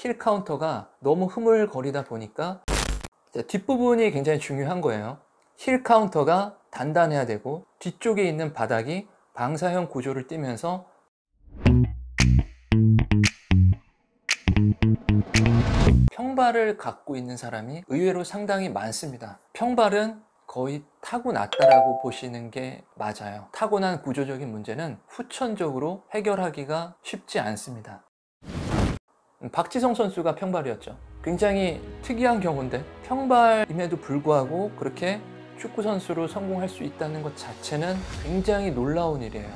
힐 카운터가 너무 흐물거리다 보니까 뒷부분이 굉장히 중요한 거예요. 힐 카운터가 단단해야 되고 뒤쪽에 있는 바닥이 방사형 구조를 띠면서 평발을 갖고 있는 사람이 의외로 상당히 많습니다. 평발은 거의 타고났다라고 보시는 게 맞아요. 타고난 구조적인 문제는 후천적으로 해결하기가 쉽지 않습니다. 박지성 선수가 평발이었죠. 굉장히 특이한 경우인데 평발임에도 불구하고 그렇게 축구 선수로 성공할 수 있다는 것 자체는 굉장히 놀라운 일이에요.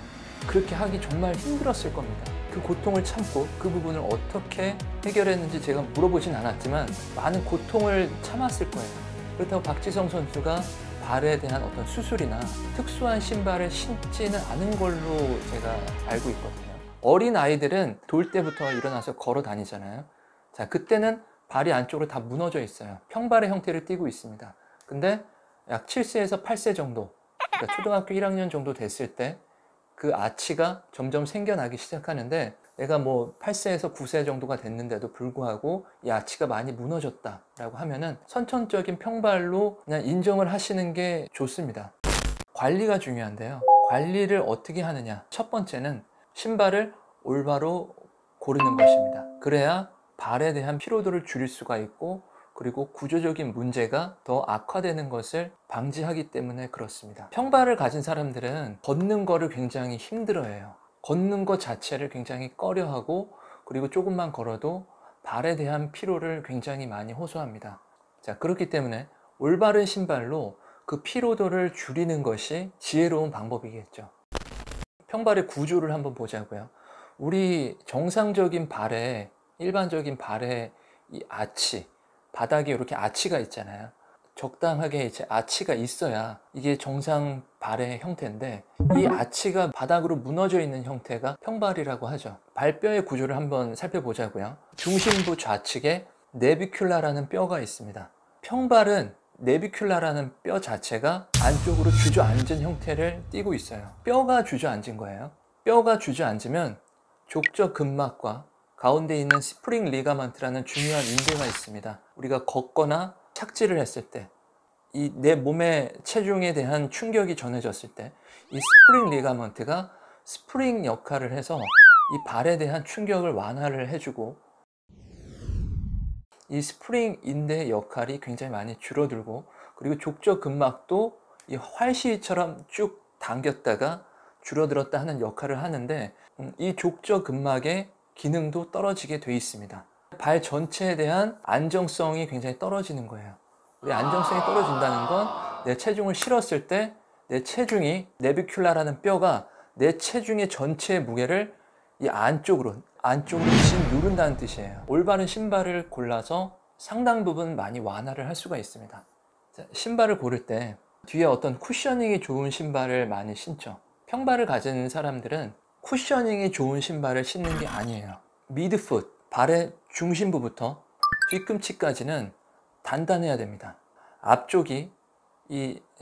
그렇게 하기 정말 힘들었을 겁니다. 그 고통을 참고 그 부분을 어떻게 해결했는지 제가 물어보진 않았지만 많은 고통을 참았을 거예요. 그렇다고 박지성 선수가 발에 대한 어떤 수술이나 특수한 신발을 신지는 않은 걸로 제가 알고 있거든요. 어린 아이들은 돌 때부터 일어나서 걸어 다니잖아요. 자, 그때는 발이 안쪽으로 다 무너져 있어요. 평발의 형태를 띠고 있습니다. 근데 약 7세에서 8세 정도, 그러니까 초등학교 1학년 정도 됐을 때 그 아치가 점점 생겨나기 시작하는데, 내가 뭐 8세에서 9세 정도가 됐는데도 불구하고 이 아치가 많이 무너졌다라고 하면은 선천적인 평발로 그냥 인정을 하시는 게 좋습니다. 관리가 중요한데요. 관리를 어떻게 하느냐? 첫 번째는 신발을 올바로 고르는 것입니다. 그래야 발에 대한 피로도를 줄일 수가 있고, 그리고 구조적인 문제가 더 악화되는 것을 방지하기 때문에 그렇습니다. 평발을 가진 사람들은 걷는 거를 굉장히 힘들어해요. 걷는 것 자체를 굉장히 꺼려하고, 그리고 조금만 걸어도 발에 대한 피로를 굉장히 많이 호소합니다. 자, 그렇기 때문에 올바른 신발로 그 피로도를 줄이는 것이 지혜로운 방법이겠죠. 평발의 구조를 한번 보자고요. 우리 정상적인 발에, 일반적인 발에 이 아치, 바닥에 이렇게 아치가 있잖아요. 적당하게 이제 아치가 있어야 이게 정상 발의 형태인데, 이 아치가 바닥으로 무너져 있는 형태가 평발이라고 하죠. 발뼈의 구조를 한번 살펴보자고요. 중심부 좌측에 내비큘라라는 뼈가 있습니다. 평발은 내비큘라라는 뼈 자체가 안쪽으로 주저앉은 형태를 띠고 있어요. 뼈가 주저앉은 거예요. 뼈가 주저앉으면 족저 근막과 가운데 있는 스프링 리가먼트라는 중요한 인대가 있습니다. 우리가 걷거나 착지를 했을 때, 이 내 몸의 체중에 대한 충격이 전해졌을 때 이 스프링 리가먼트가 스프링 역할을 해서 이 발에 대한 충격을 완화를 해주고, 이 스프링 인대의 역할이 굉장히 많이 줄어들고, 그리고 족저 근막도 이 활시위처럼 쭉 당겼다가 줄어들었다 하는 역할을 하는데, 이 족저 근막의 기능도 떨어지게 돼 있습니다. 발 전체에 대한 안정성이 굉장히 떨어지는 거예요. 우리 안정성이 떨어진다는 건 내 체중을 실었을 때 내 체중이, 내비큘라라는 뼈가 내 체중의 전체의 무게를 이 안쪽으로 누른다는 뜻이에요. 올바른 신발을 골라서 상당 부분 많이 완화를 할 수가 있습니다. 자, 신발을 고를 때 뒤에 어떤 쿠셔닝이 좋은 신발을 많이 신죠. 평발을 가진 사람들은 쿠셔닝이 좋은 신발을 신는 게 아니에요. 미드풋, 발의 중심부부터 뒤꿈치까지는 단단해야 됩니다. 앞쪽이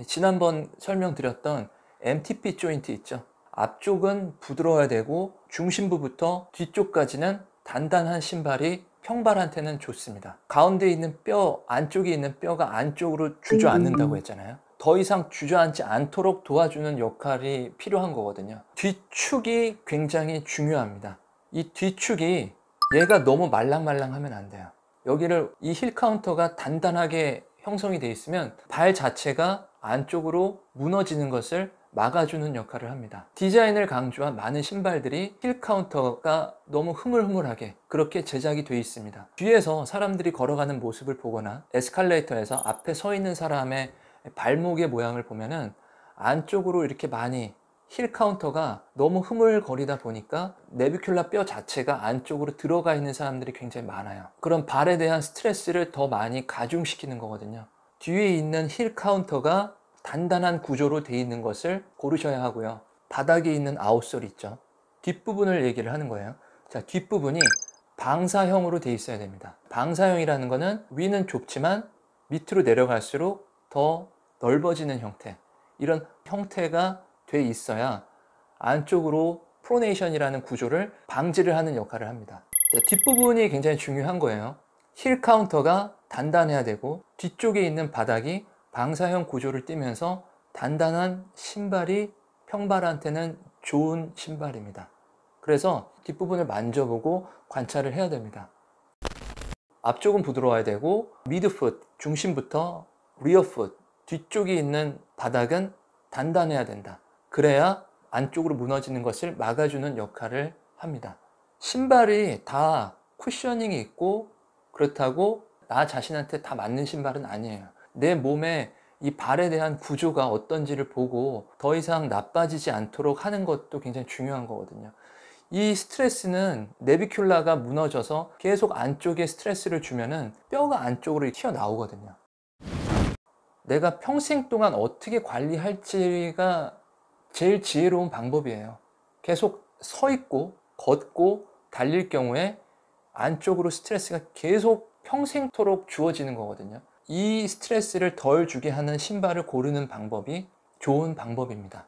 지난번 설명드렸던 MTP 조인트 있죠. 앞쪽은 부드러워야 되고 중심부부터 뒤쪽까지는 단단한 신발이 평발한테는 좋습니다. 가운데 있는 뼈, 안쪽에 있는 뼈가 안쪽으로 주저앉는다고 했잖아요. 더 이상 주저앉지 않도록 도와주는 역할이 필요한 거거든요. 뒤축이 굉장히 중요합니다. 이 뒤축이, 얘가 너무 말랑말랑하면 안 돼요. 여기를, 이 힐 카운터가 단단하게 형성이 되어 있으면 발 자체가 안쪽으로 무너지는 것을 막아주는 역할을 합니다. 디자인을 강조한 많은 신발들이 힐 카운터가 너무 흐물흐물하게 그렇게 제작이 되어 있습니다. 뒤에서 사람들이 걸어가는 모습을 보거나 에스컬레이터에서 앞에 서 있는 사람의 발목의 모양을 보면은 안쪽으로 이렇게 많이, 힐 카운터가 너무 흐물거리다 보니까 내비큘라 뼈 자체가 안쪽으로 들어가 있는 사람들이 굉장히 많아요. 그런 발에 대한 스트레스를 더 많이 가중시키는 거거든요. 뒤에 있는 힐 카운터가 단단한 구조로 되어 있는 것을 고르셔야 하고요. 바닥에 있는 아웃솔 있죠. 뒷부분을 얘기를 하는 거예요. 자, 뒷부분이 방사형으로 되어 있어야 됩니다. 방사형이라는 거는 위는 좁지만 밑으로 내려갈수록 더 넓어지는 형태, 이런 형태가 돼 있어야 안쪽으로 프로네이션이라는 구조를 방지를 하는 역할을 합니다. 뒷부분이 굉장히 중요한 거예요. 힐 카운터가 단단해야 되고 뒤쪽에 있는 바닥이 방사형 구조를 띠면서 단단한 신발이 평발한테는 좋은 신발입니다. 그래서 뒷부분을 만져보고 관찰을 해야 됩니다. 앞쪽은 부드러워야 되고 미드풋, 중심부터 리어풋, 뒤쪽에 있는 바닥은 단단해야 된다. 그래야 안쪽으로 무너지는 것을 막아주는 역할을 합니다. 신발이 다 쿠셔닝이 있고 그렇다고 나 자신한테 다 맞는 신발은 아니에요. 내 몸에 이 발에 대한 구조가 어떤지를 보고 더 이상 나빠지지 않도록 하는 것도 굉장히 중요한 거거든요. 이 스트레스는 내비큘라가 무너져서 계속 안쪽에 스트레스를 주면은 뼈가 안쪽으로 튀어나오거든요. 내가 평생 동안 어떻게 관리할지가 제일 지혜로운 방법이에요. 계속 서 있고 걷고 달릴 경우에 안쪽으로 스트레스가 계속 평생토록 주어지는 거거든요. 이 스트레스를 덜 주게 하는 신발을 고르는 방법이 좋은 방법입니다.